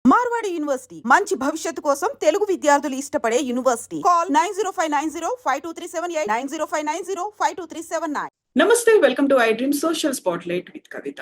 Marwadi university మంచి భవిష్యత్తు కోసం తెలుగు విద్యార్థులు ఇష్టపడే యూనివర్సిటీ. కాల్ 9059052378 9059052379. నమస్తే, welcome to I dream social spotlight with Kavitha.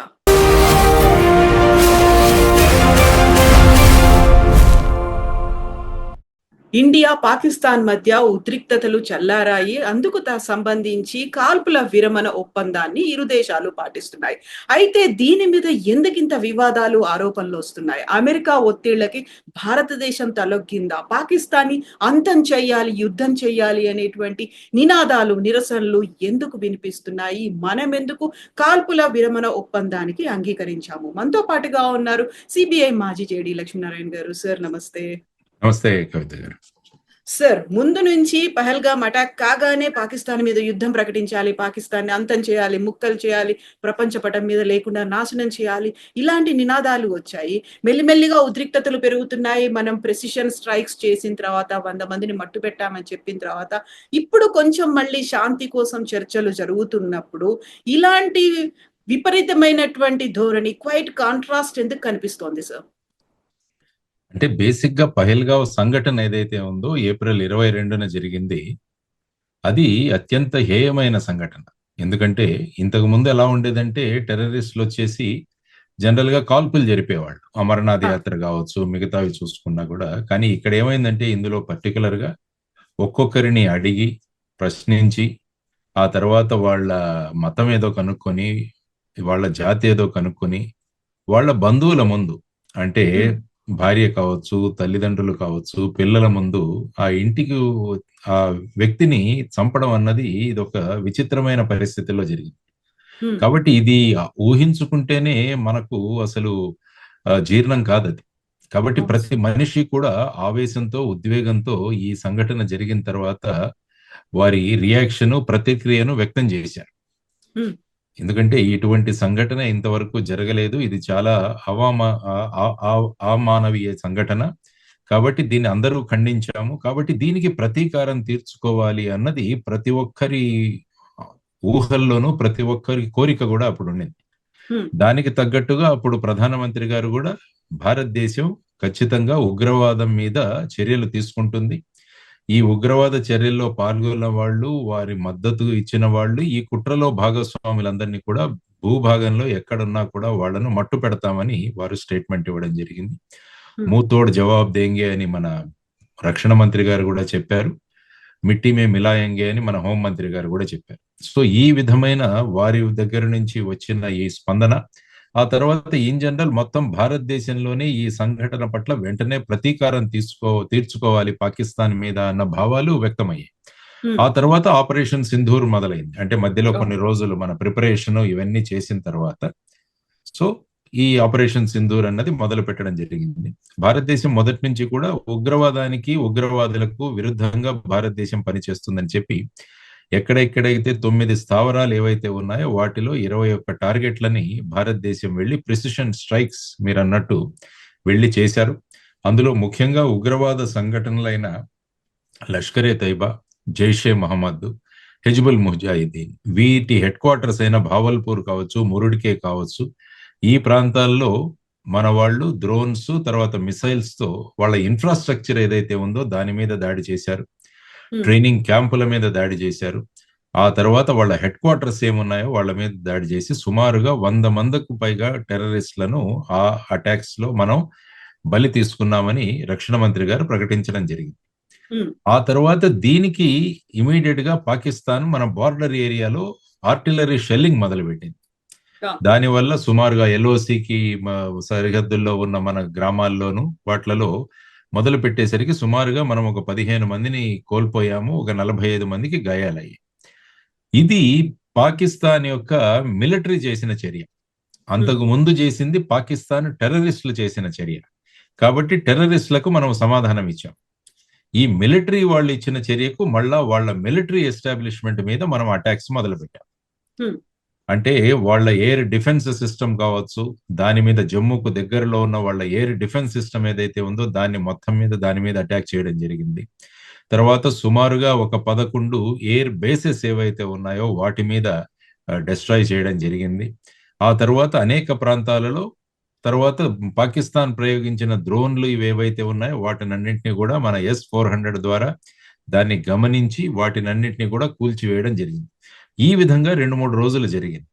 India Pakistan మధ్య ఉద్రిక్తతలు చల్లారాయి. అందుకు సంబంధించి కాల్పుల విరమణ ఒప్పందాన్ని ఇరు దేశాలు పాటిస్తున్నాయి. అయితే దీని మీద ఎందుకింత వివాదాలు, ఆరోపణలు వస్తున్నాయి? అమెరికా ఒత్తిళ్లకి భారతదేశం తలొగ్గిందా? పాకిస్తాన్ని అంతం చెయ్యాలి, యుద్ధం చెయ్యాలి అనేటువంటి నినాదాలు, నిరసనలు ఎందుకు వినిపిస్తున్నాయి? మనం ఎందుకు కాల్పుల విరమణ ఒప్పందానికి అంగీకరించాము? మనతో పాటుగా ఉన్నారు సిబిఐ మాజీ జేడీ లక్ష్మీనారాయణ గారు. సార్ నమస్తే. నమస్తే కవిత గారు. సార్, ముందు నుంచి పహల్గామ్ అటాక్ కాగానే పాకిస్తాన్ మీద యుద్ధం ప్రకటించాలి, పాకిస్తాన్ని అంతం చేయాలి, ముక్కలు చేయాలి, ప్రపంచ పటం మీద లేకుండా నాశనం చేయాలి, ఇలాంటి నినాదాలు వచ్చాయి. మెల్లిమెల్లిగా ఉద్రిక్తతలు పెరుగుతున్నాయి. మనం ప్రెసిషన్ స్ట్రైక్స్ చేసిన తర్వాత 100 మందిని మట్టు పెట్టామని చెప్పిన తర్వాత ఇప్పుడు కొంచెం మళ్ళీ శాంతి కోసం చర్చలు జరుగుతున్నప్పుడు ఇలాంటి విపరీతమైనటువంటి ధోరణి, క్వైట్ కాంట్రాస్ట్ ఎందుకు కనిపిస్తోంది సార్? అంటే బేసిక్ గా పహల్గావ్ సంఘటన ఏదైతే ఉందో ఏప్రిల్ 22న జరిగింది, అది అత్యంత హేయమైన సంఘటన. ఎందుకంటే ఇంతకు ముందు ఎలా ఉండేదంటే టెర్రరిస్టులు వచ్చేసి జనరల్ గా కాల్పులు జరిపేవాళ్ళు, అమర్నాథ్ యాత్ర కావచ్చు, మిగతావి చూసుకున్నా కూడా. కానీ ఇక్కడ ఏమైందంటే ఇందులో పర్టికులర్ గా ఒక్కొక్కరిని అడిగి ప్రశ్నించి ఆ తర్వాత వాళ్ళ మతం ఏదో కనుక్కొని, వాళ్ళ జాతి ఏదో కనుక్కొని, వాళ్ళ బంధువుల ముందు అంటే భార్య కావచ్చు, తల్లిదండ్రులు కావచ్చు, పిల్లల ముందు ఆ ఇంటికి ఆ వ్యక్తిని చంపడం అన్నది ఇది ఒక విచిత్రమైన పరిస్థితిలో జరిగింది. కాబట్టి ఇది ఊహించుకుంటేనే మనకు అసలు జీర్ణం కాదది. కాబట్టి ప్రతి మనిషి కూడా ఆవేశంతో, ఉద్వేగంతో ఈ సంఘటన జరిగిన తర్వాత వారి రియాక్షన్, ప్రతిక్రియను వ్యక్తం చేశారు. ఎందుకంటే ఇటువంటి సంఘటన ఇంతవరకు జరగలేదు. ఇది చాలా అమానవీయ సంఘటన. కాబట్టి దీన్ని అందరూ ఖండించాము. కాబట్టి దీనికి ప్రతీకారం తీర్చుకోవాలి అన్నది ప్రతి ఒక్కరి ఊహల్లోనూ, ప్రతి ఒక్కరి కోరిక కూడా అప్పుడు ఉండింది. దానికి తగ్గట్టుగా అప్పుడు ప్రధానమంత్రి గారు కూడా భారతదేశం ఖచ్చితంగా ఉగ్రవాదం మీద చర్యలు తీసుకుంటుంది, ఈ ఉగ్రవాద చర్యల్లో పాల్గొన్న వాళ్ళు, వారి మద్దతు ఇచ్చిన వాళ్ళు, ఈ కుట్రలో భాగస్వాములందరినీ కూడా భూభాగంలో ఎక్కడున్నా కూడా వాళ్లను మట్టు పెడతామని వారు స్టేట్మెంట్ ఇవ్వడం జరిగింది. మూతోడ్ జవాబ్ దేంగే అని మన రక్షణ మంత్రి గారు కూడా చెప్పారు. మిట్టి మే మిలాయంగే అని మన హోంమంత్రి గారు కూడా చెప్పారు. సో ఈ విధమైన వారి దగ్గర నుంచి వచ్చిన ఈ స్పందన, ఆ తర్వాత ఇన్ జనరల్ మొత్తం భారతదేశంలోనే ఈ సంఘటన పట్ల వెంటనే ప్రతీకారం తీర్చుకోవాలి పాకిస్తాన్ మీద అన్న భావాలు వ్యక్తమయ్యాయి. ఆ తర్వాత ఆపరేషన్ సింధూర్ మొదలైంది. అంటే మధ్యలో కొన్ని రోజులు మన ప్రిపరేషన్ ఇవన్నీ చేసిన తర్వాత సో ఈ ఆపరేషన్ సింధూర్ అన్నది మొదలు పెట్టడం జరిగింది. భారతదేశం మొదటి నుంచి కూడా ఉగ్రవాదానికి, ఉగ్రవాదులకు విరుద్ధంగా భారతదేశం పనిచేస్తుందని చెప్పి ఎక్కడెక్కడైతే 9 స్థావరాలు ఏవైతే ఉన్నాయో వాటిలో 21 టార్గెట్లని భారతదేశం వెళ్లి ప్రిసిషన్ స్ట్రైక్స్ మీరు అన్నట్టు వెళ్లి చేశారు. అందులో ముఖ్యంగా ఉగ్రవాద సంఘటనలైన లష్కరే తైబా, జైషే మహమ్మద్, హిజ్బుల్ ముజాహిదీన్, వీటి హెడ్ క్వార్టర్స్ అయిన భావల్పూర్ కావచ్చు, మురుడికే కావచ్చు, ఈ ప్రాంతాల్లో మన వాళ్ళు డ్రోన్స్, తర్వాత మిసైల్స్ తో వాళ్ళ ఇన్ఫ్రాస్ట్రక్చర్ ఏదైతే ఉందో దాని మీద దాడి చేశారు. ట్రైనింగ్ క్యాంపుల మీద దాడి చేశారు. ఆ తర్వాత వాళ్ళ హెడ్ క్వార్టర్స్ ఏమున్నాయో వాళ్ళ మీద దాడి చేసి సుమారుగా 100 మందికి పైగా టెర్రరిస్టులను ఆ అటాక్స్ లో మనం బలి తీసుకున్నామని రక్షణ మంత్రి గారు ప్రకటించడం జరిగింది. ఆ తర్వాత దీనికి ఇమీడియట్ గా పాకిస్తాన్ మన బార్డర్ ఏరియాలో ఆర్టిలరీ షెల్లింగ్ మొదలుపెట్టింది. దానివల్ల సుమారుగా ఎల్ఓసికి సరిహద్దుల్లో ఉన్న మన గ్రామాల్లోనూ వాట్లలో మొదలు పెట్టేసరికి సుమారుగా మనం ఒక 15 మందిని కోల్పోయాము, ఒక 45 మందికి గాయాలయ్యాయి. ఇది పాకిస్తాన్ యొక్క మిలిటరీ చేసిన చర్య. అంతకు ముందు చేసింది పాకిస్తాన్ టెర్రరిస్టులు చేసిన చర్య. కాబట్టి టెర్రరిస్టులకు మనం సమాధానం ఇచ్చాం. ఈ మిలిటరీ వాళ్ళు ఇచ్చిన చర్యకు మళ్ళా వాళ్ళ మిలిటరీ ఎస్టాబ్లిష్మెంట్ మీద మనం అటాక్స్ మొదలు పెట్టాం. అంటే వాళ్ళ ఎయిర్ డిఫెన్స్ సిస్టమ్ కావచ్చు, దాని మీద జమ్మూకు దగ్గరలో ఉన్న వాళ్ళ ఎయిర్ డిఫెన్స్ సిస్టమ్ ఏదైతే ఉందో దాని మీద అటాక్ చేయడం జరిగింది. తర్వాత సుమారుగా ఒక 11 ఎయిర్ బేసెస్ ఏవైతే ఉన్నాయో వాటి మీద డెస్ట్రాయ్ చేయడం జరిగింది. ఆ తర్వాత అనేక ప్రాంతాలలో తర్వాత పాకిస్తాన్ ప్రయోగించిన డ్రోన్లు ఇవేవైతే ఉన్నాయో వాటినన్నింటినీ కూడా మన S-400 ద్వారా దాన్ని గమనించి వాటినన్నింటినీ కూడా కూల్చివేయడం జరిగింది. ఈ విధంగా 2-3 రోజులు జరిగింది.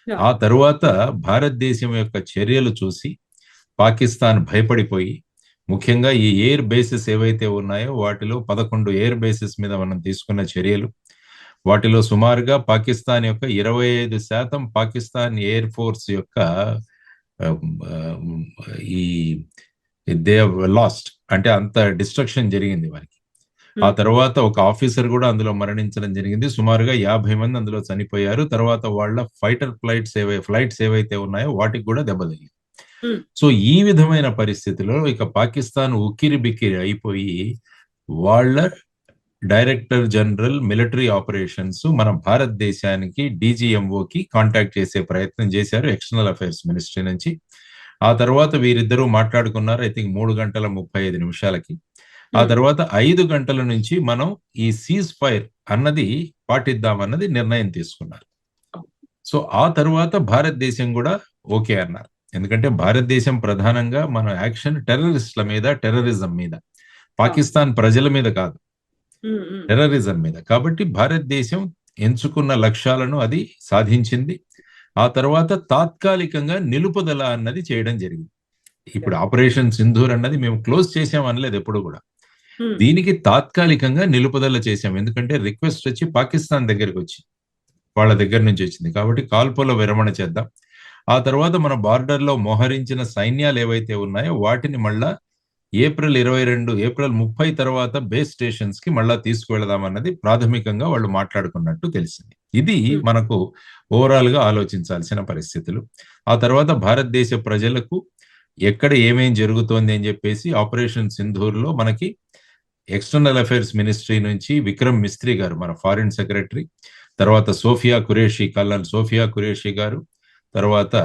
ఆ తరువాత భారతదేశం యొక్క చర్యలు చూసి పాకిస్తాన్ భయపడిపోయి, ముఖ్యంగా ఈ ఎయిర్ బేసెస్ ఏవైతే ఉన్నాయో వాటిలో 11 ఎయిర్ బేసెస్ మీద మనం తీసుకున్న చర్యలు, వాటిలో సుమారుగా పాకిస్తాన్ యొక్క 25% పాకిస్తాన్ ఎయిర్ ఫోర్స్ యొక్క ఈ దే లాస్ట్, అంటే అంత డిస్ట్రక్షన్ జరిగింది వారికి. ఆ తర్వాత ఒక ఆఫీసర్ కూడా అందులో మరణించడం జరిగింది. సుమారుగా 50 మంది అందులో చనిపోయారు. తర్వాత వాళ్ళ ఫ్లైట్స్ ఏవైతే ఉన్నాయో వాటికి కూడా దెబ్బతగిలింది. సో ఈ విధమైన పరిస్థితిలో ఇక పాకిస్తాన్ ఉక్కిరి బిక్కిరి అయిపోయి వాళ్ళ డైరెక్టర్ జనరల్ మిలిటరీ ఆపరేషన్స్ మన భారతదేశానికి DGMOకి కాంటాక్ట్ చేసే ప్రయత్నం చేశారు ఎక్స్టర్నల్ అఫైర్స్ మినిస్ట్రీ నుంచి. ఆ తర్వాత వీరిద్దరూ మాట్లాడుకున్నారు, ఐ థింక్ 3 గంటల 35 నిమిషాలకి. ఆ తర్వాత 5 గంటల నుంచి మనం ఈ సీజ్ ఫైర్ అన్నది పాటిద్దామన్నది నిర్ణయం తీసుకున్నారు. సో ఆ తర్వాత భారతదేశం కూడా ఓకే అన్నారు. ఎందుకంటే భారతదేశం ప్రధానంగా మన యాక్షన్ టెర్రరిస్టుల మీద, టెర్రరిజం మీద, పాకిస్తాన్ ప్రజల మీద కాదు, టెర్రరిజం మీద. కాబట్టి భారతదేశం ఎంచుకున్న లక్ష్యాలను అది సాధించింది. ఆ తర్వాత తాత్కాలికంగా నిలుపుదల అన్నది చేయడం జరిగింది. ఇప్పుడు ఆపరేషన్ సింధూర్ అన్నది మేము క్లోజ్ చేసాం అనలేదు ఎప్పుడు కూడా. దీనికి తాత్కాలికంగా నిలుపుదల చేశాం. ఎందుకంటే రిక్వెస్ట్ వచ్చి పాకిస్తాన్ దగ్గరికి వచ్చి వాళ్ళ దగ్గర నుంచి వచ్చింది. కాబట్టి కాల్పుల విరమణ చేద్దాం. ఆ తర్వాత మన బార్డర్లో మోహరించిన సైన్యాలు ఏవైతే ఉన్నాయో వాటిని మళ్ళా ఏప్రిల్ 30 తర్వాత బేస్ స్టేషన్స్ కి మళ్ళా తీసుకువెళదామన్నది ప్రాథమికంగా వాళ్ళు మాట్లాడుకున్నట్టు తెలిసింది. ఇది మనకు ఓవరాల్ గా ఆలోచించాల్సిన పరిస్థితులు. ఆ తర్వాత భారతదేశ ప్రజలకు ఎక్కడ ఏమేం జరుగుతోంది అని చెప్పేసి ఆపరేషన్ సింధూర్లో మనకి ఎక్స్టర్నల్ అఫైర్స్ మినిస్ట్రీ నుంచి విక్రమ్ మిస్త్రీ గారు, మన ఫారిన్ సెక్రటరీ, తర్వాత కల్నల్ సోఫియా ఖురేషీ గారు, తర్వాత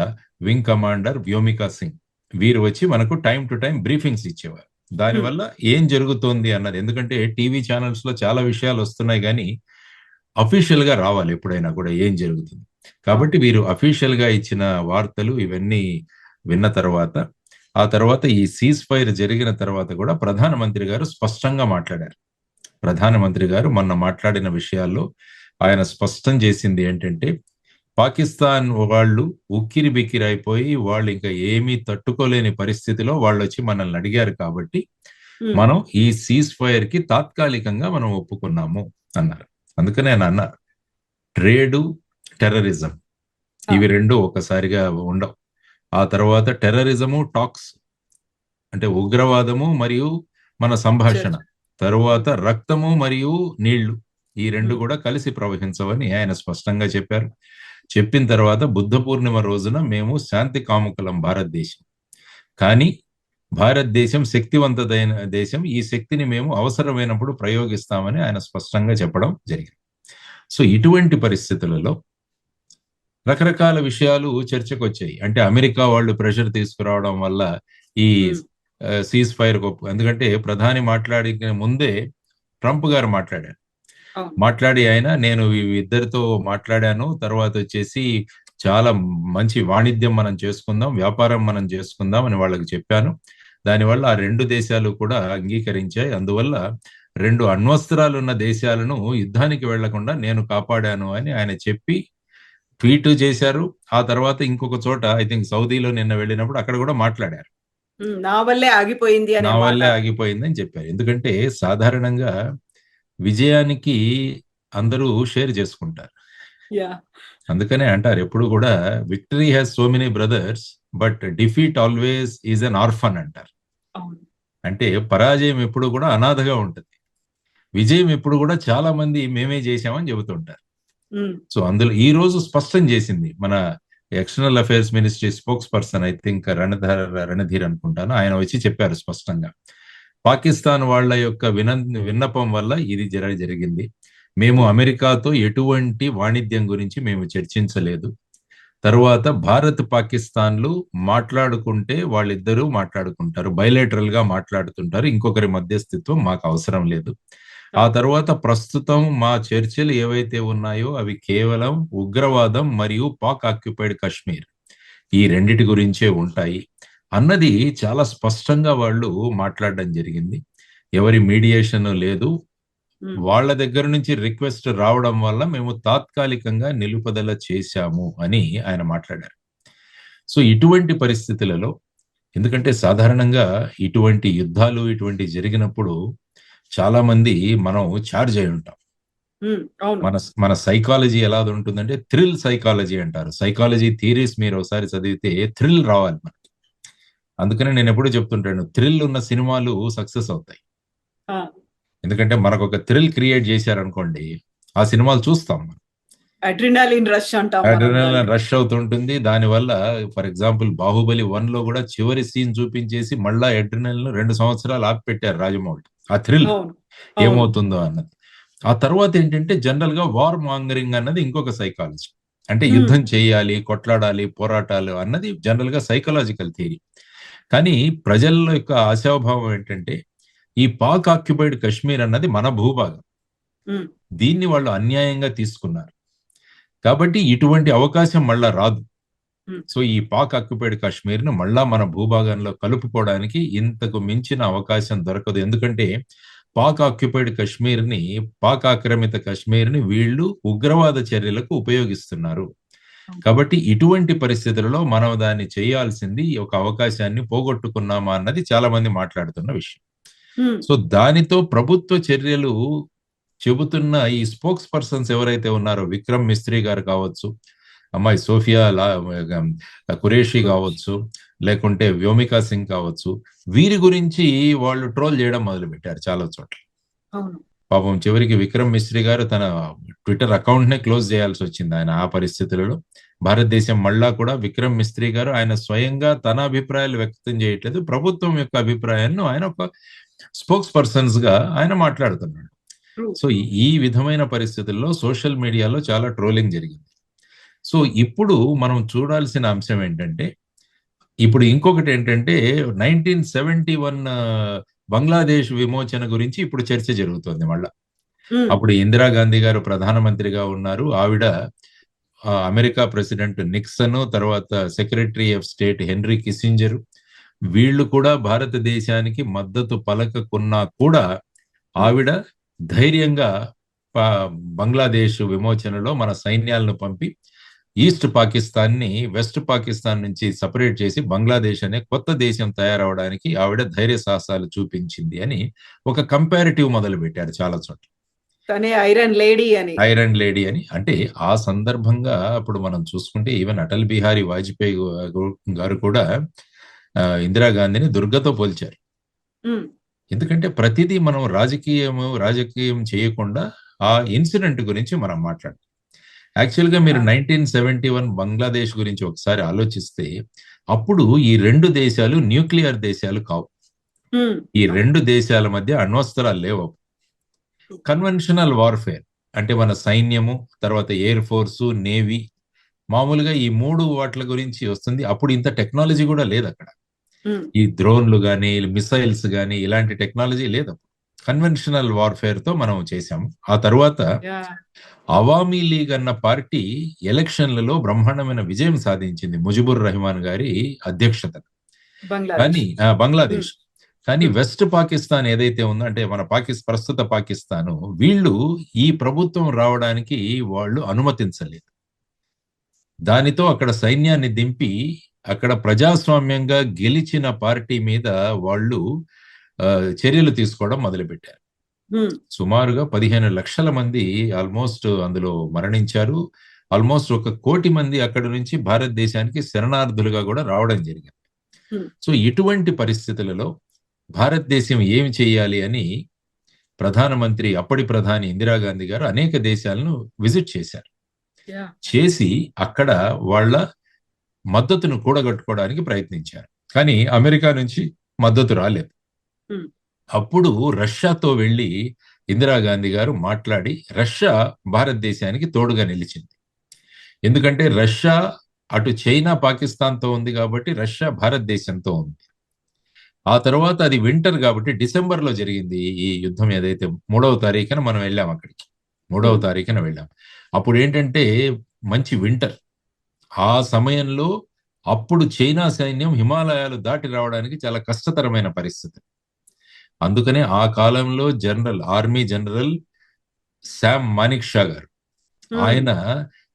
వింగ్ కమాండర్ వ్యోమికా సింగ్, వీరు వచ్చి మనకు టైం టు టైం బ్రీఫింగ్స్ ఇచ్చేవారు. దానివల్ల ఏం జరుగుతోంది అన్నది, ఎందుకంటే టీవీ ఛానల్స్ లో చాలా విషయాలు వస్తున్నాయి కానీ అఫీషియల్ గా రావాలి ఎప్పుడైనా కూడా ఏం జరుగుతుంది. కాబట్టి వీరు అఫీషియల్ గా ఇచ్చిన వార్తలు ఇవన్నీ విన్న తర్వాత, ఆ తర్వాత ఈ సీజ్ ఫైర్ జరిగిన తర్వాత కూడా ప్రధానమంత్రి గారు స్పష్టంగా మాట్లాడారు. ప్రధానమంత్రి గారు మొన్న మాట్లాడిన విషయాల్లో ఆయన స్పష్టం చేసింది ఏంటంటే, పాకిస్తాన్ వాళ్ళు ఉక్కిరి బిక్కిరి అయిపోయి వాళ్ళు ఇంకా ఏమీ తట్టుకోలేని పరిస్థితిలో వాళ్ళు వచ్చి మనల్ని అడిగారు కాబట్టి మనం ఈ సీజ్ ఫైర్ కి తాత్కాలికంగా మనం ఒప్పుకున్నాము అన్నారు. అందుకనే ఆయన అన్నారు, ట్రేడు, టెర్రరిజం ఇవి రెండు ఒకసారిగా ఉండవు. ఆ తర్వాత టెర్రరిజము, టాక్స్ అంటే ఉగ్రవాదము మరియు మన సంభాషణ, తరువాత రక్తము మరియు నీళ్లు, ఈ రెండు కూడా కలిసి ప్రవహించవని ఆయన స్పష్టంగా చెప్పారు. చెప్పిన తర్వాత బుద్ధ పూర్ణిమ రోజున మేము శాంతి కాముకులం భారతదేశం, కానీ భారతదేశం శక్తివంతమైన దేశం, ఈ శక్తిని మేము అవసరమైనప్పుడు ప్రయోగిస్తామని ఆయన స్పష్టంగా చెప్పడం జరిగింది. సో ఇటువంటి పరిస్థితులలో రకరకాల విషయాలు చర్చకు వచ్చాయి. అంటే అమెరికా వాళ్ళు ప్రెషర్ తీసుకురావడం వల్ల ఈ సీజ్ ఫైర్ ఎందుకంటే ప్రధాని మాట్లాడిన ముందే ట్రంప్ గారు మాట్లాడి ఆయన నేను ఇద్దరితో మాట్లాడాను, తర్వాత వచ్చేసి చాలా మంచి వాణిజ్యం మనం చేసుకుందాం, వ్యాపారం మనం చేసుకుందాం అని వాళ్ళకి చెప్పాను. దానివల్ల ఆ రెండు దేశాలు కూడా అంగీకరించాయి. అందువల్ల 2 అణ్వస్త్రాలు ఉన్న దేశాలను యుద్ధానికి వెళ్లకుండా నేను కాపాడాను అని ఆయన చెప్పి ట్వీట్ చేశారు. ఆ తర్వాత ఇంకొక చోట ఐ థింక్ సౌదీలో నిన్న వెళ్ళినప్పుడు అక్కడ కూడా మాట్లాడారు, నా వల్లే ఆగిపోయింది అని చెప్పారు. ఎందుకంటే సాధారణంగా విజయానికి అందరూ షేర్ చేసుకుంటారు. అందుకనే అంటారు ఎప్పుడు కూడా, victory has so many brothers but defeat always is an orphan అంటారు. అంటే పరాజయం ఎప్పుడు కూడా అనాథగా ఉంటుంది, విజయం ఎప్పుడు కూడా చాలా మంది మేమే చేశామని చెబుతుంటారు. సో అందులో ఈ రోజు స్పష్టం చేసింది మన external affairs ministry spokesperson, I think Randhir అనుకుంటాను, ఆయన వచ్చి చెప్పారు స్పష్టంగా, పాకిస్తాన్ వాళ్ళ యొక్క విన్నపం వల్ల ఇది జరిగింది. మేము అమెరికాతో ఎటువంటి వాణిజ్యం గురించి మేము చర్చించలేదు. తరువాత భారత్ పాకిస్తాన్లు మాట్లాడుకుంటే వాళ్ళిద్దరూ మాట్లాడుకుంటారు, బయలేటరల్ గా మాట్లాడుతుంటారు, ఇంకొకరి మధ్యస్థిత్వం మాకు అవసరం లేదు. ఆ తర్వాత ప్రస్తుతం మా చర్చలు ఏవైతే ఉన్నాయో అవి కేవలం ఉగ్రవాదం మరియు పాక్ ఆక్యుపైడ్ కాశ్మీర్ ఈ రెండిటి గురించే ఉంటాయి అన్నది చాలా స్పష్టంగా వాళ్ళు మాట్లాడడం జరిగింది. ఎవరి మీడియేషన్ లేదు. వాళ్ళ దగ్గర నుంచి రిక్వెస్ట్ రావడం వల్ల మేము తాత్కాలికంగా నిలుపుదల చేశాము అని ఆయన మాట్లాడారు. సో ఇటువంటి పరిస్థితులలో, ఎందుకంటే సాధారణంగా ఇటువంటి యుద్ధాలు ఇటువంటి జరిగినప్పుడు చాలా మంది మనం చార్జ్ అయి ఉంటాం. అవును. మన సైకాలజీ ఎలా ఉంటుందంటే థ్రిల్ సైకాలజీ అంటారు. సైకాలజీ థియరీస్ మీరు ఒకసారి చదివితే థ్రిల్ రావాలి మనకి. అందుకనే నేను ఎప్పుడూ చెప్తుంటాను, థ్రిల్ ఉన్న సినిమాలు సక్సెస్ అవుతాయి. ఆ, ఎందుకంటే మనకు ఒక థ్రిల్ క్రియేట్ చేశారనుకోండి, ఆ సినిమాలు చూస్తాం మనం. అడ్రినాలిన్ రష్ అంటాం మనం అడ్రినలిన్ దాన్ని. రష్ అవుతుంటుంది. దానివల్ల ఫర్ ఎగ్జాంపుల్ 'బాహుబలి 1' లో కూడా చివరి సీన్ చూపించేసి మళ్ళా అడ్రినలిన్ 2 సంవత్సరాలు ఆపిపెట్టారు రాజమౌళి. ఆ థ్రిల్ అవును, అవును. ఏమవుతుందో అన్నది. ఆ తర్వాత ఏంటంటే జనరల్ గా వార్ మాంగరింగ్ అన్నది ఇంకొక సైకాలజీ. అంటే యుద్ధం చేయాలి, కొట్లాడాలి, పోరాటాలు అన్నది జనరల్ గా సైకలాజికల్ థియరీ. కానీ ప్రజల యొక్క ఆశాభావం ఏంటంటే ఈ పాక్ ఆక్యుపైడ్ కాశ్మీర్ అన్నది మన భూభాగం. ఉమ్, దీన్ని వాళ్ళు అన్యాయంగా తీసుకున్నారు. కాబట్టి ఇటువంటి అవకాశం మళ్ళా రాదు. ఉమ్, సో ఈ పాక్ ఆక్యుపైడ్ కాశ్మీర్ ను మళ్ళా మన భూభాగంలో కలుపుకోవడానికి ఇంతకు మించిన అవకాశం దొరకదు. ఎందుకంటే పాక్ ఆక్యుపైడ్ కాశ్మీర్ ని, పాక్ ఆక్రమిత కాశ్మీర్ ని వీళ్ళు ఉగ్రవాద చర్యలకు ఉపయోగిస్తున్నారు. కాబట్టి ఇటువంటి పరిస్థితులలో మనం దాన్ని చేయాల్సింది, ఒక అవకాశాన్ని పోగొట్టుకున్నామా అన్నది చాలా మంది మాట్లాడుతున్న విషయం. ఉమ్, సో దానితో ప్రభుత్వ చర్యలు చెబుతున్న ఈ స్పోక్స్ పర్సన్స్ ఎవరైతే ఉన్నారో, విక్రమ్ మిస్త్రీ గారు కావచ్చు, అమ్మాయి సోఫియా ఖురేషి కావచ్చు, లేకుంటే వ్యోమికా సింగ్ కావచ్చు, వీరి గురించి వాళ్ళు ట్రోల్ చేయడం మొదలు పెట్టారు చాలా చోట్ల. అవును. పాపం చివరికి విక్రమ్ మిస్త్రీ గారు తన ట్విట్టర్ అకౌంట్ నే క్లోజ్ చేయాల్సి వచ్చింది ఆయన ఆ పరిస్థితులలో. భారతదేశం మళ్ళా కూడా విక్రమ్ మిస్త్రీ గారు ఆయన స్వయంగా తన అభిప్రాయాలు వ్యక్తం చేయట్లేదు, ప్రభుత్వం యొక్క అభిప్రాయాన్ని ఆయన ఒక స్పోక్స్ పర్సన్స్ గా ఆయన మాట్లాడుతున్నాడు. True. సో ఈ విధమైన పరిస్థితుల్లో సోషల్ మీడియాలో చాలా ట్రోలింగ్ జరిగింది. సో ఇప్పుడు మనం చూడాల్సిన అంశం ఏంటంటే, ఇప్పుడు ఇంకొకటి ఏంటంటే 1971 బంగ్లాదేశ్ విమోచన గురించి ఇప్పుడు చర్చ జరుగుతోంది మళ్ళా. ఉమ్, అప్పుడు ఇందిరాగాంధీ గారు ప్రధానమంత్రిగా ఉన్నారు. ఆవిడ అమెరికా ప్రెసిడెంట్ నిక్సన్, తర్వాత secretary of state henry Kissinger, వీళ్ళు కూడా భారతదేశానికి మద్దతు పలకకున్నా కూడా ఆవిడ ధైర్యంగా బంగ్లాదేశ్ విమోచనలో మన సైన్యాలను పంపి ఈస్ట్ పాకిస్తాన్ ని వెస్ట్ పాకిస్తాన్ నుంచి సపరేట్ చేసి బంగ్లాదేశ్ అనే కొత్త దేశం తయారవడానికి ఆవిడ ధైర్య సాహసాలు చూపించింది అని ఒక కంపారిటివ్ మొదలు పెట్టారు చాలా చోట్ల. తనే ఐరన్ లేడీ అని. ఐరన్ లేడీ అని. అంటే ఆ సందర్భంగా అప్పుడు మనం చూసుకుంటే ఈవెన్ అటల్ బిహారీ వాజ్పేయి గారు కూడా ఇందిరాగాంధీని దుర్గతో పోల్చారు. ఉమ్, ఎందుకంటే ప్రతిదీ మనం రాజకీయం చేయకుండా ఆ ఇన్సిడెంట్ గురించి మనం మాట్లాడాలి. యాక్చువల్గా మీరు 1971 బంగ్లాదేశ్ గురించి ఒకసారి ఆలోచిస్తే అప్పుడు ఈ రెండు దేశాలు న్యూక్లియర్ దేశాలు కావు. ఉమ్, ఈ రెండు దేశాల మధ్య అణ్వస్త్రాలు లేవు. కన్వెన్షనల్ వార్ఫేర్ అంటే మన సైన్యము, తర్వాత ఎయిర్ ఫోర్సు, నేవీ, మామూలుగా ఈ మూడు వాటి గురించి వస్తుంది. అప్పుడు ఇంత టెక్నాలజీ కూడా లేదు అక్కడ. ఉమ్, ఈ డ్రోన్లు కానీ మిసైల్స్ కానీ ఇలాంటి టెక్నాలజీ లేదు. కన్వెన్షనల్ వార్ఫేర్ తో మనం చేశాము. ఆ తర్వాత yeah. అవామీ లీగ్ అన్న పార్టీ ఎలక్షన్లలో బ్రహ్మాండమైన విజయం సాధించింది ముజిబుర్ రెహమాన్ గారి అధ్యక్షత. కానీ బంగ్లాదేశ్ కానీ వెస్ట్ పాకిస్తాన్ ఏదైతే ఉందో, అంటే మన ప్రస్తుత పాకిస్తాను, వీళ్ళు ఈ ప్రభుత్వం రావడానికి వాళ్ళు అనుమతించలేదు. దానితో అక్కడ సైన్యాన్ని దింపి అక్కడ ప్రజాస్వామ్యంగా గెలిచిన పార్టీ మీద వాళ్ళు చర్యలు తీసుకోవడం మొదలుపెట్టారు. సుమారుగా 15 లక్షల మంది ఆల్మోస్ట్ అందులో మరణించారు. ఆల్మోస్ట్ 1 కోటి మంది అక్కడి నుంచి భారతదేశానికి శరణార్థులుగా కూడా రావడం జరిగింది. సో ఇటువంటి పరిస్థితులలో భారతదేశం ఏమి చేయాలి అని అప్పటి ప్రధాని ఇందిరాగాంధీ గారు అనేక దేశాలను విజిట్ చేశారు. చేసి అక్కడ వాళ్ళ మద్దతును కూడగట్టుకోవడానికి ప్రయత్నించారు. కానీ అమెరికా నుంచి మద్దతు రాలేదు. అప్పుడు రష్యాతో వెళ్లి ఇందిరాగాంధీ గారు మాట్లాడి రష్యా భారతదేశానికి తోడుగా నిలిచింది. ఎందుకంటే రష్యా అటు చైనా పాకిస్తాన్తో ఉంది కాబట్టి రష్యా భారతదేశంతో ఉంది. ఆ తర్వాత అది వింటర్ కాబట్టి డిసెంబర్ లో జరిగింది ఈ యుద్ధం. ఏదైతే 3వ తారీఖున మనం వెళ్ళాం అక్కడికి, 3వ ఉమ్, తారీఖున వెళ్ళాం. అప్పుడు ఏంటంటే మంచి వింటర్. ఆ సమయంలో అప్పుడు చైనా సైన్యం హిమాలయాలు దాటి రావడానికి చాలా కష్టతరమైన పరిస్థితి. అందుకనే ఆ కాలంలో army general Sam Manik Shah గారు, ఉమ్, ఆయన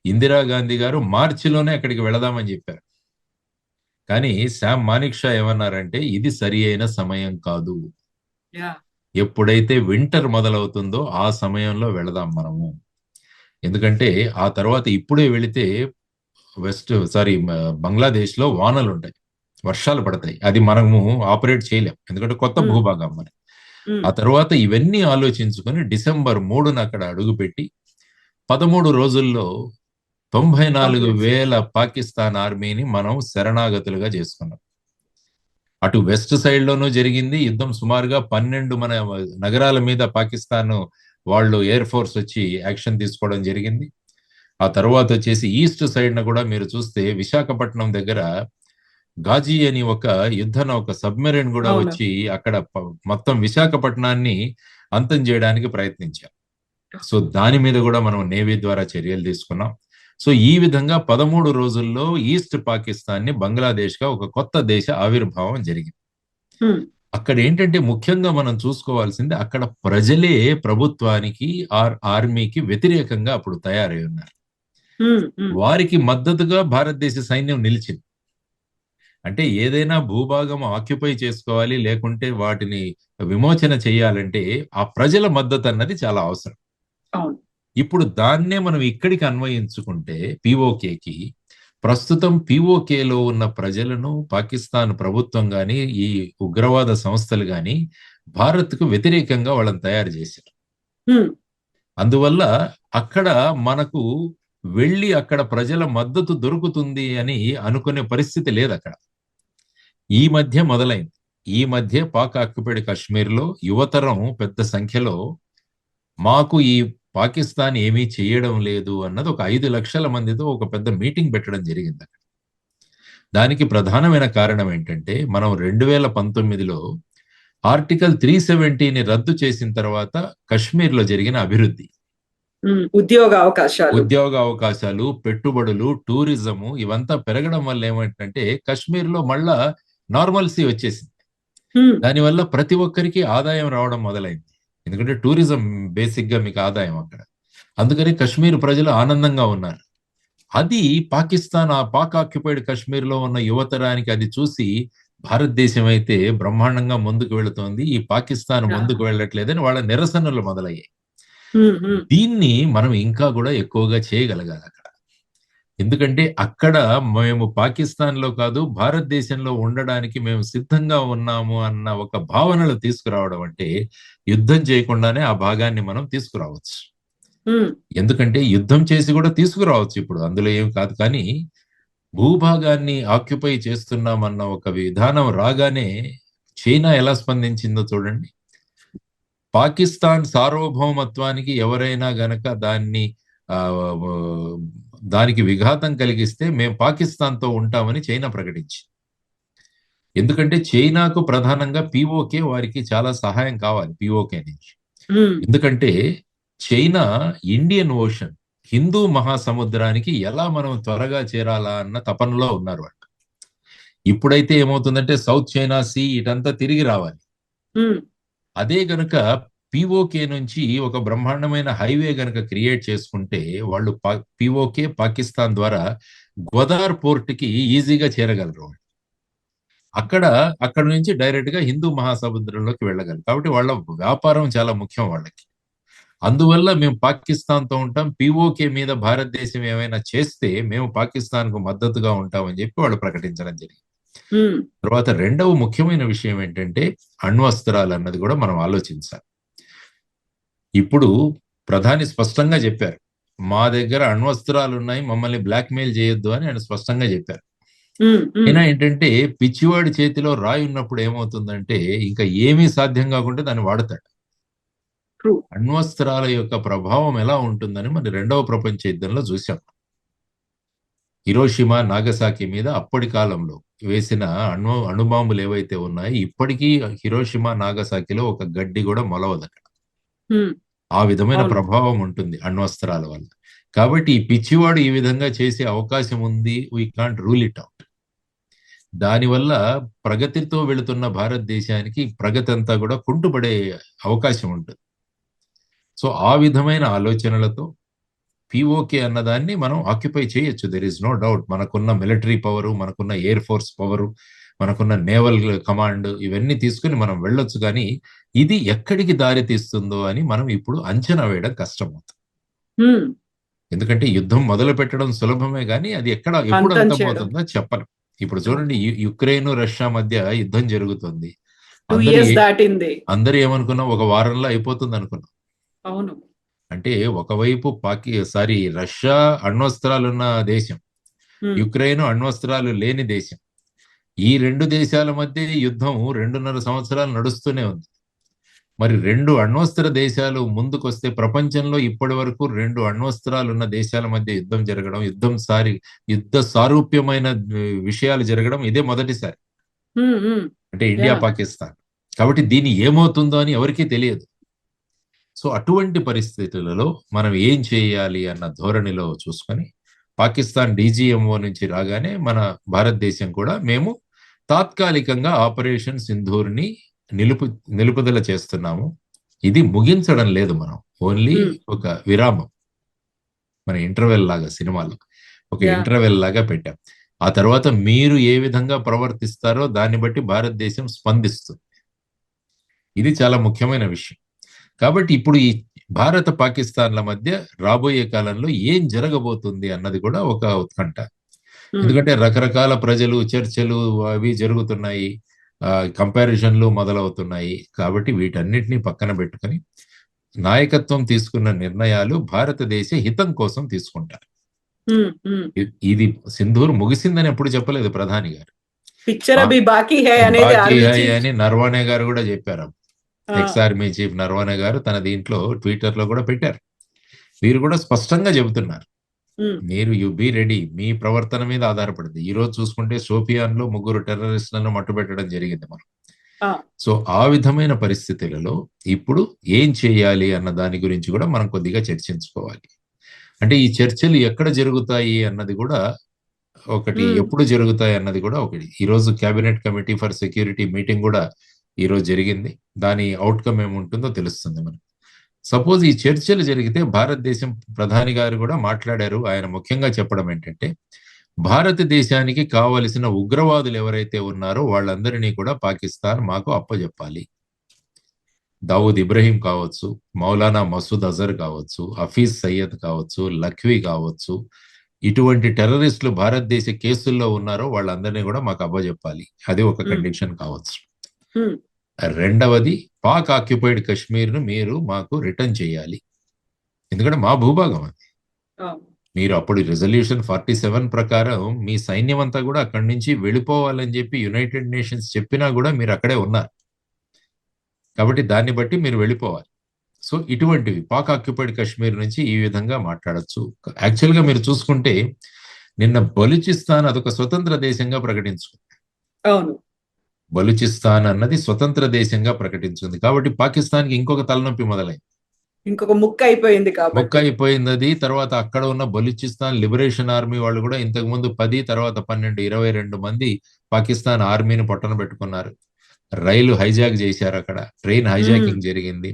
ఇందిరాగాంధీ గారు మార్చిలోనే అక్కడికి వెళదామని చెప్పారు. కానీ శామ్ మానిక్ షా ఏమన్నారంటే ఇది సరి అయిన సమయం కాదు, యా, ఎప్పుడైతే వింటర్ మొదలవుతుందో ఆ సమయంలో వెళదాం మనము. ఎందుకంటే ఆ తర్వాత ఇప్పుడే వెళితే బంగ్లాదేశ్ లో వానలు ఉంటాయి, వర్షాలు పడతాయి, అది మనము ఆపరేట్ చేయలేం ఎందుకంటే కొత్త ఉమ్, భూభాగం మరి. ఉమ్, ఆ తర్వాత ఇవన్నీ ఆలోచించుకొని డిసెంబర్ 3న అక్కడ అడుగుపెట్టి 13 రోజుల్లో 94,000 పాకిస్తాన్ ఆర్మీని మనం శరణాగతులుగా చేసుకున్నాం. అటు వెస్ట్ సైడ్ లోనూ జరిగింది యుద్ధం. సుమారుగా 12 మన నగరాల మీద పాకిస్తాన్ వాళ్ళు ఎయిర్ ఫోర్స్ వచ్చి యాక్షన్ తీసుకోవడం జరిగింది. ఆ తర్వాత వచ్చేసి ఈస్ట్ సైడ్ న కూడా మీరు చూస్తే విశాఖపట్నం దగ్గర గాజీ అని ఒక యుద్ధ నౌక సబ్మెరైన్ కూడా అవును. వచ్చి అక్కడ మొత్తం విశాఖపట్నాన్ని అంతం చేయడానికి ప్రయత్నించారు. సో దాని మీద కూడా మనం నేవీ ద్వారా చర్యలు తీసుకున్నాం. సో ఈ విధంగా 13 రోజుల్లో ఈస్ట్ పాకిస్తాన్ ని బంగ్లాదేశ్ గా ఒక కొత్త దేశ ఆవిర్భావం జరిగింది. ఉమ్, అక్కడ ఏంటంటే ముఖ్యంగా మనం చూసుకోవాల్సింది అక్కడ ప్రజలే ప్రభుత్వానికి ఆర్మీకి వ్యతిరేకంగా అప్పుడు తయారై ఉన్నారు. ఉమ్, ఉమ్, వారికి మద్దతుగా భారతదేశ సైన్యం నిలిచింది. అంటే ఏదైనా భూభాగం ఆక్యుపై చేసుకోవాలి, లేకుంటే వాటిని విమోచన చేయాలంటే ఆ ప్రజల మద్దతు అన్నది చాలా అవసరం. అవును. ఇప్పుడు దాన్నే మనం ఇక్కడికి అన్వయించుకుంటే పిఓకేకి, ప్రస్తుతం పిఓకేలో ఉన్న ప్రజలను పాకిస్తాన్ ప్రభుత్వం గాని ఈ ఉగ్రవాద సంస్థలు గాని భారత్కు వ్యతిరేకంగా వాళ్ళని తయారు చేశారు. ఉమ్, అందువల్ల అక్కడ మనకు వెళ్ళి అక్కడ ప్రజల మద్దతు దొరుకుతుంది అని అనుకునే పరిస్థితి లేదు అక్కడ. ఈ మధ్య మొదలైంది. ఈ మధ్య పాక్ ఆక్యుపైడ్ కాశ్మీర్లో యువతరం పెద్ద సంఖ్యలో మాకు ఈ పాకిస్తాన్ ఏమీ చేయడం లేదు అన్నది ఒక 5 లక్షల మందితో ఒక పెద్ద మీటింగ్ పెట్టడం జరిగింది అక్కడ. దానికి ప్రధానమైన కారణం ఏంటంటే మనం 2019లో ఆర్టికల్ 370ని రద్దు చేసిన తర్వాత కశ్మీర్లో జరిగిన అభివృద్ధి, ఉద్యోగ అవకాశాలు, పెట్టుబడులు, టూరిజము ఇవంతా పెరగడం వల్ల ఏమంటే కశ్మీర్లో మళ్ళా నార్మల్సీ వచ్చేసింది. ఉమ్, దానివల్ల ప్రతి ఒక్కరికి ఆదాయం రావడం మొదలైంది. ఎందుకంటే టూరిజం బేసిక్ గా మీకు ఆదాయం అక్కడ. అందుకని కశ్మీర్ ప్రజలు ఆనందంగా ఉన్నారు. అది పాక్ ఆక్యుపైడ్ కాశ్మీర్ లో ఉన్న యువతరానికి అది చూసి భారతదేశం అయితే బ్రహ్మాండంగా ముందుకు వెళుతోంది, ఈ పాకిస్తాన్ ముందుకు వెళ్ళట్లేదని వాళ్ళ నిరసనలు మొదలయ్యాయి. ఉమ్, ఉమ్, దీన్ని మనం ఇంకా కూడా ఎక్కువగా చేయగలగాలి అక్కడ. ఎందుకంటే అక్కడ మేము పాకిస్తాన్ లో కాదు భారతదేశంలో ఉండడానికి మేము సిద్ధంగా ఉన్నాము అన్న ఒక భావనలు తీసుకురావడం అంటే యుద్ధం చేయకుండానే ఆ భాగాన్ని మనం తీసుకురావచ్చు. ఉమ్, ఎందుకంటే యుద్ధం చేసి కూడా తీసుకురావచ్చు, ఇప్పుడు అందులో ఏం కాదు. కానీ భూభాగాన్ని ఆక్యుపై చేస్తున్నామన్న ఒక విధానం రాగానే చైనా ఎలా స్పందించిందో చూడండి. పాకిస్తాన్ సార్వభౌమత్వానికి ఎవరైనా గనక దానికి విఘాతం కలిగిస్తే మేము పాకిస్తాన్తో ఉంటామని చైనా ప్రకటించింది. ఎందుకంటే చైనాకు ప్రధానంగా పిఓకే వారికి చాలా సహాయం కావాలి పిఓకే నుంచి. ఉమ్, ఎందుకంటే చైనా ఇండియన్ ఓషన్, హిందూ మహాసముద్రానికి ఎలా మనం త్వరగా చేరాలా అన్న తపనలో ఉన్నారు వాళ్ళు. ఇప్పుడైతే ఏమవుతుందంటే సౌత్ చైనా సీ ఇటంతా తిరిగి రావాలి. ఉమ్, అదే గనుక పిఓకే నుంచి ఒక బ్రహ్మాండమైన హైవే గనక క్రియేట్ చేసుకుంటే వాళ్ళు పిఓకే పాకిస్తాన్ ద్వారా గ్వదార్ పోర్ట్ కి ఈజీగా చేరగలరు. అక్కడ నుంచి డైరెక్ట్ గా హిందూ మహాసముద్రంలోకి వెళ్ళగలరు. కాబట్టి వాళ్ళ వ్యాపారం చాలా ముఖ్యం వాళ్ళకి. అందువల్ల మేము పాకిస్తాన్ తో ఉంటాం, పిఓకే మీద భారతదేశం ఏమైనా చేస్తే మేము పాకిస్తాన్ కు మద్దతుగా ఉంటామని చెప్పి వాళ్ళు ప్రకటించడం జరిగింది. ఉమ్, తర్వాత రెండవ ముఖ్యమైన విషయం ఏంటంటే అణ్వస్త్రాలు అన్నది కూడా మనం ఆలోచించాలి. ఇప్పుడు ప్రధాని స్పష్టంగా చెప్పారు, మా దగ్గర అణ్వస్త్రాలు ఉన్నాయి, మమ్మల్ని బ్లాక్మెయిల్ చేయొద్దు అని ఆయన స్పష్టంగా చెప్పారు. ఉమ్, ఉమ్, అయినా ఏంటంటే పిచ్చివాడి చేతిలో రాయి ఉన్నప్పుడు ఏమవుతుందంటే ఇంకా ఏమీ సాధ్యం కాకుండా దాన్ని వాడతాడు. true. అణ్వస్త్రాల యొక్క ప్రభావం ఎలా ఉంటుందని మన 2వ ప్రపంచ యుద్ధంలో చూసాం. హిరోషిమా నాగసాకి మీద అప్పటి కాలంలో వేసిన అణుబాంబులు ఏవైతే ఉన్నాయో ఇప్పటికీ హిరోషిమా నాగసాకిలో ఒక గడ్డి కూడా మొలవదు అక్కడ. ఉమ్, ఆ విధమైన అవును. ప్రభావం ఉంటుంది అణ్వస్త్రాల వల్ల. కాబట్టి ఈ పిచ్చివాడు ఈ విధంగా చేసే అవకాశం ఉంది. We can't rule it out. దానివల్ల ప్రగతితో వెళుతున్న భారతదేశానికి ప్రగతి అంతా కూడా కుంటుపడే అవకాశం ఉంటుంది. సో ఆ విధమైన ఆలోచనలతో పిఓకే అన్నదాన్ని మనం ఆక్యుపై చేయొచ్చు. There is no doubt. మనకున్న మిలిటరీ పవరు, మనకున్న ఎయిర్ ఫోర్స్ పవరు, మనకున్న నేవల్ కమాండ్ ఇవన్నీ తీసుకుని మనం వెళ్ళొచ్చు. కానీ ఇది ఎక్కడికి దారి తీస్తుందో అని మనం ఇప్పుడు అంచనా వేయడం కష్టమవుతుంది. ఉమ్, ఎందుకంటే యుద్ధం మొదలు పెట్టడం సులభమే కానీ అది ఎప్పుడు అంతం చేయడం. అంతమవుతుందో చెప్పలేం. ఇప్పుడు చూడండి, యుక్రెయిన్ రష్యా మధ్య యుద్ధం జరుగుతుంది. 2 అందరూ years దాటింది. అందరూ ఏమనుకున్నాం, ఒక వారంలో అయిపోతుంది అనుకున్నాం. అవును. అంటే ఒకవైపు రష్యా అణ్వస్త్రాలున్న దేశం, ఉమ్, యుక్రెయిన్ అణ్వస్త్రాలు లేని దేశం. ఈ 2 దేశాల మధ్య యుద్ధం 2.5 సంవత్సరాలు నడుస్తూనే ఉంది. మరి 2 అణ్వస్త్ర దేశాలు ముందుకొస్తే ప్రపంచంలో ఇప్పటి వరకు 2 అణ్వస్త్రాలు ఉన్న దేశాల మధ్య యుద్ధం జరగడం, యుద్ధ సారూప్యమైన విషయాలు జరగడం ఇదే మొదటిసారి. ఉమ్, ఉమ్, అంటే ఇండియా Yeah. పాకిస్తాన్. కాబట్టి దీని ఏమవుతుందో అని ఎవరికీ తెలియదు. సో అటువంటి పరిస్థితులలో మనం ఏం చేయాలి అన్న ధోరణిలో చూసుకొని పాకిస్తాన్ డీజీఎంఓ నుంచి రాగానే మన భారతదేశం కూడా మేము తాత్కాలికంగా ఆపరేషన్ సింధూర్ని నిలుపుదల చేస్తున్నాము. ఇది ముగించడం లేదు, మనం ఓన్లీ ఒక విరామం. మన ఇంటర్వెల్ లాగా సినిమాలో ఒక Yeah. ఇంటర్వెల్ లాగా పెట్టాం. ఆ తర్వాత మీరు ఏ విధంగా ప్రవర్తిస్తారో దాన్ని బట్టి భారతదేశం స్పందిస్తుంది. ఇది చాలా ముఖ్యమైన విషయం. కాబట్టి ఇప్పుడు ఈ భారత పాకిస్తాన్ల మధ్య రాబోయే కాలంలో ఏం జరగబోతుంది అన్నది కూడా ఒక ఉత్కంఠ. ఎందుకంటే రకరకాల ప్రజలు చర్చలు అవి జరుగుతున్నాయి, కంపారిజన్లు మొదలవుతున్నాయి. కాబట్టి వీటన్నిటిని పక్కన పెట్టుకొని నాయకత్వం తీసుకున్న నిర్ణయాలు భారతదేశ హితం కోసం తీసుకుంటారు. ఉమ్, ఉమ్. ఇది సింధూర్ ముగిసిందని ఎప్పుడు చెప్పలేదు ప్రధాని గారు. పిక్చర్ అభి బాకీ హై అనేది బాకీ హై ఆర్మీ అని నరవణే గారు కూడా చెప్పారు. Chief. Ex army chief Naravane గారు తన దీంట్లో ట్విట్టర్ లో కూడా పెట్టారు. వీరు కూడా స్పష్టంగా చెబుతున్నారు, ఉమ్, మీరు యు బీ రెడీ. మీ ప్రవర్తన మీద ఆధారపడింది. ఈ రోజు చూసుకుంటే షోపియాన్ లో 3 టెర్రరిస్టులను మట్టుబెట్టడం జరిగింది మనం. ఆ, సో ఆ విధమైన పరిస్థితులలో ఇప్పుడు ఏం చేయాలి అన్న దాని గురించి కూడా మనం కొద్దిగా చర్చించుకోవాలి. అంటే ఈ చర్చలు ఎక్కడ జరుగుతాయి అన్నది కూడా ఒకటి, ఎప్పుడు జరుగుతాయి అన్నది కూడా ఒకటి. ఈ రోజు cabinet committee for security meeting కూడా ఈ రోజు జరిగింది. దాని అవుట్కమ్ ఏముంటుందో తెలుస్తుంది మనకు. సపోజ్ ఈ చర్చలు జరిగితే భారతదేశం ప్రధాని గారు కూడా మాట్లాడారు. ఆయన ముఖ్యంగా చెప్పడం ఏంటంటే భారతదేశానికి కావలసిన ఉగ్రవాదులు ఎవరైతే ఉన్నారో వాళ్ళందరినీ కూడా పాకిస్తాన్ మాకు అప్పజెప్పాలి. దావూద్ ఇబ్రహీం కావచ్చు, మౌలానా మసూద్ అజర్ కావచ్చు, హఫీజ్ సయ్యద్ కావచ్చు, లఖ్వీ కావచ్చు, ఇటువంటి టెర్రరిస్టులు భారతదేశ కేసుల్లో ఉన్నారో వాళ్ళందరినీ కూడా మాకు అప్పజెప్పాలి. అది ఒక కండిషన్ కావచ్చు. ఉమ్, రెండవది, పాక్ ఆక్యుపైడ్ కశ్మీర్ను మీరు మాకు రిటర్న్ చేయాలి. ఎందుకంటే మా భూభాగం అది. ఆ, మీరు అప్పుడు రిజల్యూషన్ 47 ప్రకారం మీ సైన్యం అంతా కూడా అక్కడి నుంచి వెళ్ళిపోవాలని చెప్పి యునైటెడ్ నేషన్స్ చెప్పినా కూడా మీరు అక్కడే ఉన్నారు. కాబట్టి దాన్ని బట్టి మీరు వెళ్ళిపోవాలి. సో ఇటువంటివి పాక్ ఆక్యుపైడ్ కశ్మీర్ నుంచి ఈ విధంగా మాట్లాడచ్చు. యాక్చువల్గా మీరు చూసుకుంటే నిన్న బలూచిస్తాన్ అదొక స్వతంత్ర దేశంగా ప్రకటించుకుంది. అవును. బలూచిస్తాన్ అన్నది స్వతంత్ర దేశంగా ప్రకటించుకుంది. కాబట్టి పాకిస్తాన్కి ఇంకొక తలనొప్పి మొదలైంది. ఇంకొక ముక్క అయిపోయింది కాబట్టి. మొక్క అయిపోయింది అది. తర్వాత అక్కడ ఉన్న బలూచిస్తాన్ లిబరేషన్ ఆర్మీ వాళ్ళు కూడా ఇంతకు ముందు 10, తర్వాత 12, 22 మంది పాకిస్తాన్ ఆర్మీని పొట్టన పెట్టుకున్నారు. రైలు హైజాక్ చేశారు. అక్కడ ట్రైన్ హైజాకింగ్ జరిగింది.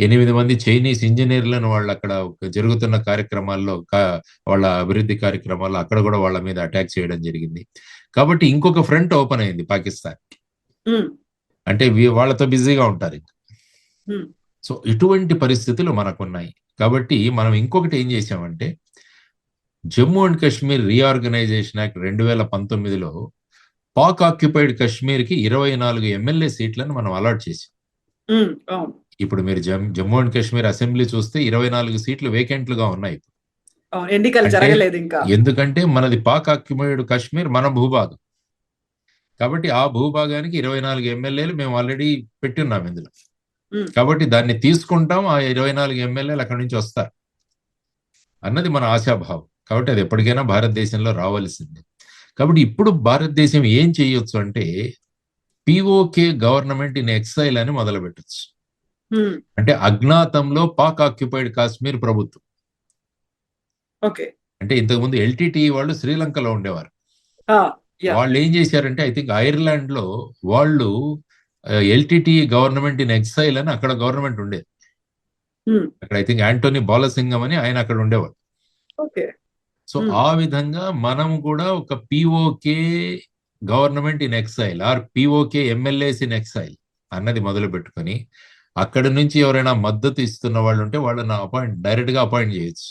8 మంది చైనీస్ ఇంజనీర్లను వాళ్ళు అక్కడ జరుగుతున్న కార్యక్రమాల్లో, వాళ్ళ అభివృద్ధి కార్యక్రమాల్లో అక్కడ కూడా వాళ్ళ మీద అటాక్ చేయడం జరిగింది. కాబట్టి ఇంకొక ఫ్రంట్ ఓపెన్ అయింది పాకిస్తాన్. అంటే వాళ్ళతో బిజీగా ఉంటారు. సో ఇటువంటి పరిస్థితులు మనకున్నాయి. కాబట్టి మనం ఇంకొకటి ఏం చేసామంటే Jammu and Kashmir reorganisation act 2019లో పాక్ ఆక్యుపైడ్ కాశ్మీర్కి 24 ఎమ్మెల్యే సీట్లను మనం అలాట్ చేసాం. ఇప్పుడు మీరు జమ్మూ అండ్ కాశ్మీర్ అసెంబ్లీ చూస్తే 24 సీట్లు వేకెంట్లుగా ఉన్నాయి. ఎన్నికలు జరగలేదు ఇంకా. ఎందుకంటే మనది పాక్ ఆక్యుపైడ్ కాశ్మీర్ మన భూభాగం. కాబట్టి ఆ భూభాగానికి 24 ఎమ్మెల్యేలు మేము ఆల్రెడీ పెట్టున్నాం ఇందులో. కాబట్టి దాన్ని తీసుకుంటాం. ఆ 24 ఎమ్మెల్యేలు అక్కడి నుంచి వస్తారు అన్నది మన ఆశాభావం. కాబట్టి అది ఎప్పటికైనా భారతదేశంలో రావాల్సిందే. కాబట్టి ఇప్పుడు భారతదేశం ఏం చేయొచ్చు అంటే పిఓకే గవర్నమెంట్ ఇన్ ఎక్సైల్ అని మొదలు పెట్టచ్చు. అంటే అజ్ఞాతంలో పాక్ ఆక్యుపైడ్ కాశ్మీర్ ప్రభుత్వం. ఓకే. అంటే ఇంతకుముందు ఎల్టీటీ వాళ్ళు శ్రీలంకలో ఉండేవారు. వాళ్ళు ఏం చేశారంటే ఐ థింక్ ఐర్లాండ్ లో వాళ్ళు ఎల్టీటీ గవర్నమెంట్ ఇన్ ఎక్సైల్ అని అక్కడ గవర్నమెంట్ ఉండేది. అక్కడ ఐ థింక్ యాంటోనీ బాలసింగం అని ఆయన అక్కడ ఉండేవాడు. ఓకే. సో ఆ విధంగా మనం కూడా ఒక POK government in exile or POK MLAs in exile అన్నది మొదలు పెట్టుకొని అక్కడి నుంచి ఎవరైనా మద్దతు ఇస్తున్న వాళ్ళు ఉంటే వాళ్ళని డైరెక్ట్ గా అపాయింట్ చేయొచ్చు.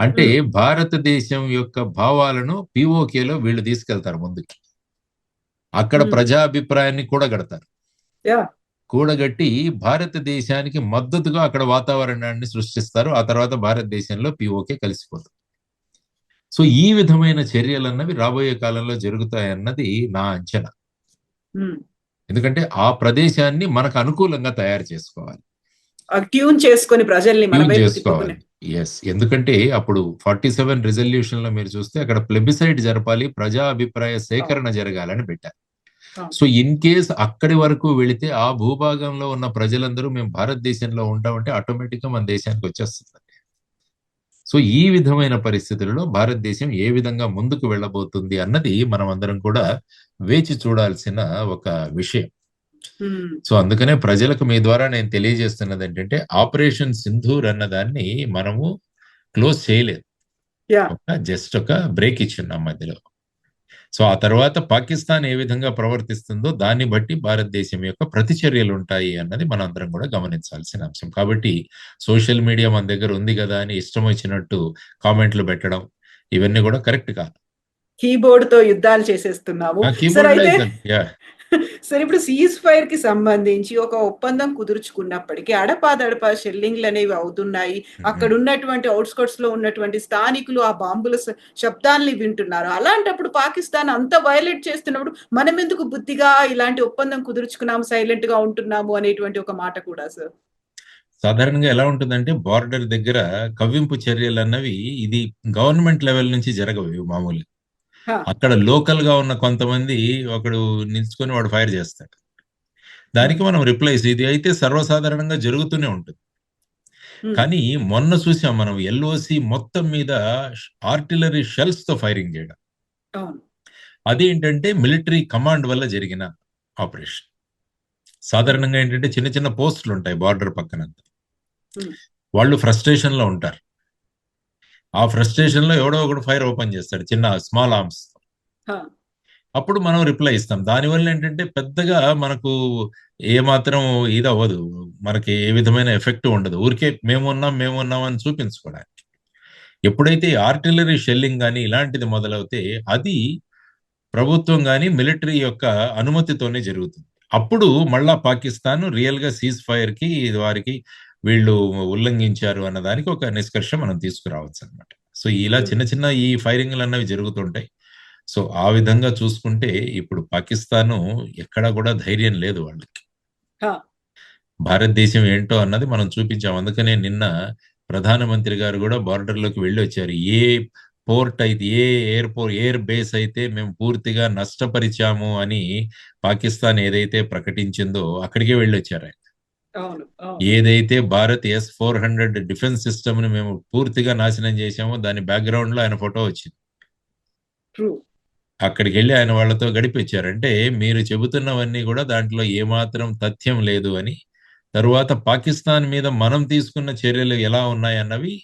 అంటే భారతదేశం యొక్క భావాలను పిఓకేలో వీళ్ళు తీసుకెళ్తారు ముందుకి. అక్కడ ప్రజాభిప్రాయాన్ని కూడగడతారు. కూడగట్టి భారతదేశానికి మద్దతుగా అక్కడ వాతావరణాన్ని సృష్టిస్తారు. ఆ తర్వాత భారతదేశంలో పిఓకే కలిసిపోతుంది. సో ఈ విధమైన చర్యలు అన్నవి రాబోయే కాలంలో జరుగుతాయన్నది నా అంచనా. ఎందుకంటే ఆ ప్రదేశాన్ని మనకు అనుకూలంగా తయారు చేసుకోవాలి, ట్యూన్ చేసుకొని ప్రజల్ని చేసుకోవాలి. ఎస్, ఎందుకంటే అప్పుడు 47 రిజల్యూషన్ లో మీరు చూస్తే అక్కడ ప్లెబిసైడ్ జరపాలి, ప్రజా అభిప్రాయ సేకరణ జరగాలని పెట్టారు. సో ఇన్ కేస్ అక్కడి వరకు వెళితే ఆ భూభాగంలో ఉన్న ప్రజలందరూ మేము భారతదేశంలో ఉంటామంటే ఆటోమేటిక్ గా మన దేశానికి వచ్చేస్తుంది. సో ఈ విధమైన పరిస్థితులలో భారతదేశం ఏ విధంగా ముందుకు వెళ్ళబోతుంది అన్నది మనం అందరం కూడా వేచి చూడాల్సిన ఒక విషయం. సో అందుకనే ప్రజలకు మీ ద్వారా నేను తెలియజేస్తున్నది ఏంటంటే ఆపరేషన్ సింధూర్ అన్న దాన్ని మనము క్లోజ్ చేయలేదు, జస్ట్ ఒక బ్రేక్ ఇచ్చున్నాం మధ్యలో. సో ఆ తర్వాత పాకిస్తాన్ ఏ విధంగా ప్రవర్తిస్తుందో దాన్ని బట్టి భారతదేశం యొక్క ప్రతిచర్యలు ఉంటాయి అన్నది మనం అందరం కూడా గమనించాల్సిన అంశం. కాబట్టి సోషల్ మీడియా మన దగ్గర ఉంది కదా అని ఇష్టం వచ్చినట్టు కామెంట్లు పెట్టడం ఇవన్నీ కూడా కరెక్ట్ కాదు. కీబోర్డ్ తో యుద్ధాలు చేసేస్తున్నాము. సరే, ఇప్పుడు సీజ్ ఫైర్ కి సంబంధించి ఒక ఒప్పందం కుదుర్చుకున్నప్పటికీ అడపాదడపా షెల్లింగ్లు అనేవి అవుతున్నాయి. అక్కడ ఉన్నటువంటి అవుట్స్కట్స్ లో ఉన్నటువంటి స్థానికులు ఆ బాంబుల శబ్దాల్ని వింటున్నారు. అలాంటప్పుడు పాకిస్తాన్ అంత వైలేట్ చేస్తున్నప్పుడు మనం ఎందుకు బుద్ధిగా ఇలాంటి ఒప్పందం కుదుర్చుకున్నాము, సైలెంట్ గా ఉంటున్నాము అనేటువంటి ఒక మాట కూడా సార్. సాధారణంగా ఎలా ఉంటుందంటే బార్డర్ దగ్గర కవ్వింపు చర్యలు అన్నవి ఇది గవర్నమెంట్ లెవెల్ నుంచి జరగవు మామూలు. అక్కడ లోకల్ గా ఉన్న కొంతమంది ఒకడు నిల్చుకొని వాడు ఫైర్ చేస్తాడు, దానికి మనం రిప్లైస్ ఇది అయితే సర్వసాధారణంగా జరుగుతూనే ఉంటుంది. కానీ మొన్న చూసాం మనం ఎల్ఓసి మొత్తం మీద ఆర్టిలరీ షెల్స్ తో ఫైరింగ్ చేయడం. అదేంటంటే మిలిటరీ కమాండ్ వల్ల జరిగిన ఆపరేషన్. సాధారణంగా ఏంటంటే చిన్న చిన్న పోస్టులు ఉంటాయి బార్డర్ పక్కనంతా, వాళ్ళు ఫ్రస్ట్రేషన్ లో ఉంటారు. ఆ ఫ్రస్ట్రేషన్ లో ఎవడో ఒకడు ఫైర్ ఓపెన్ చేస్తాడు చిన్న స్మాల్ ఆర్మ్స్. అప్పుడు మనం రిప్లై ఇస్తాం. దానివల్ల ఏంటంటే పెద్దగా మనకు ఏమాత్రం ఇది అవ్వదు, మనకి ఏ విధమైన ఎఫెక్ట్ ఉండదు. ఊరికే మేమున్నాం అని చూపించుకోవడానికి. ఎప్పుడైతే ఆర్టిలరీ షెల్లింగ్ కానీ ఇలాంటిది మొదలవుతే అది ప్రభుత్వం కానీ మిలిటరీ యొక్క అనుమతితోనే జరుగుతుంది. అప్పుడు మళ్ళా పాకిస్తాన్ రియల్ గా సీజ్ ఫైర్ కి వారికి వీళ్ళు ఉల్లంఘించారు అన్న దానికి ఒక నిష్కర్ష మనం తీసుకురావచ్చు అనమాట. సో ఇలా చిన్న చిన్న ఈ ఫైరింగ్లు అన్నవి జరుగుతుంటాయి. సో ఆ విధంగా చూసుకుంటే ఇప్పుడు పాకిస్తాను ఎక్కడా కూడా ధైర్యం లేదు వాళ్ళకి. భారతదేశం ఏంటో అన్నది మనం చూపించాం. అందుకనే నిన్న ప్రధానమంత్రి గారు కూడా బార్డర్ లోకి వెళ్ళి వచ్చారు. ఏ పోర్ట్ అయితే ఏ ఎయిర్ బేస్ అయితే మేము పూర్తిగా నష్టపరిచాము అని పాకిస్తాన్ ఏదైతే ప్రకటించిందో అక్కడికే వెళ్ళి వచ్చారు ఆయన. ఏదైతే భారత్ S-400 డిఫెన్స్ సిస్టమ్ ని మేము పూర్తిగా నాశనం చేశామో దాని బ్యాక్గ్రౌండ్ లో ఆయన ఫోటో వచ్చింది. అక్కడికి వెళ్ళి ఆయన వాళ్ళతో గడిపించారంటే మీరు చెబుతున్నవన్నీ కూడా దాంట్లో ఏమాత్రం తథ్యం లేదు అని. తరువాత పాకిస్తాన్ మీద మనం తీసుకున్న చర్యలు ఎలా ఉన్నాయన్నవి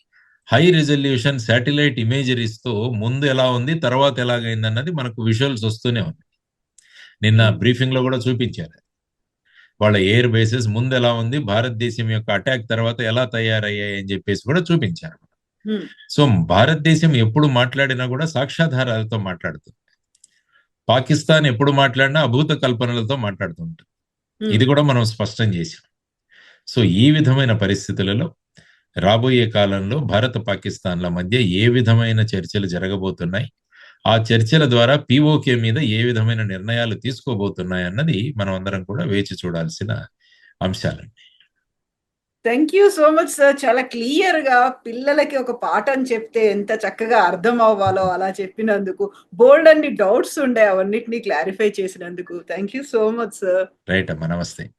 హై రిజల్యూషన్ శాటిలైట్ ఇమేజరీస్ తో ముందు ఎలా ఉంది తర్వాత ఎలాగైంది అన్నది మనకు విజువల్స్ వస్తూనే ఉంది. నిన్న బ్రీఫింగ్ లో కూడా చూపించారు వాళ్ళ ఎయిర్ బేసెస్ ముందు ఎలా ఉంది, భారతదేశం యొక్క అటాక్ తర్వాత ఎలా తయారయ్యాయి అని చెప్పేసి కూడా చూపించారు. సో భారతదేశం ఎప్పుడు మాట్లాడినా కూడా సాక్ష్యాధారాలతో మాట్లాడుతుంది. పాకిస్తాన్ ఎప్పుడు మాట్లాడినా అభూత కల్పనలతో మాట్లాడుతుంటుంది. ఇది కూడా మనం స్పష్టం చేశాం. సో ఈ విధమైన పరిస్థితులలో రాబోయే కాలంలో భారత పాకిస్తాన్ల మధ్య ఏ విధమైన చర్చలు జరగబోతున్నాయి, ఆ చర్చల ద్వారా పిఓకే మీద ఏ విధమైన నిర్ణయాలు తీసుకోబోతున్నాయి అన్నది మనం అందరం కూడా వేచి చూడాల్సిన అంశాలండి. Thank you so much sir. చాలా క్లియర్ గా పిల్లలకి ఒక పాఠం చెప్తే ఎంత చక్కగా అర్థం అవ్వాలో అలా చెప్పినందుకు, బోల్డ్ అన్ని డౌట్స్ ఉండే అవన్నిటిని క్లారిఫై చేసినందుకు thank you so much sir. Right అమ్మా, నమస్తే.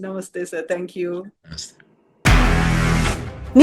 నమస్తే సార్. Thank you. నమస్తే.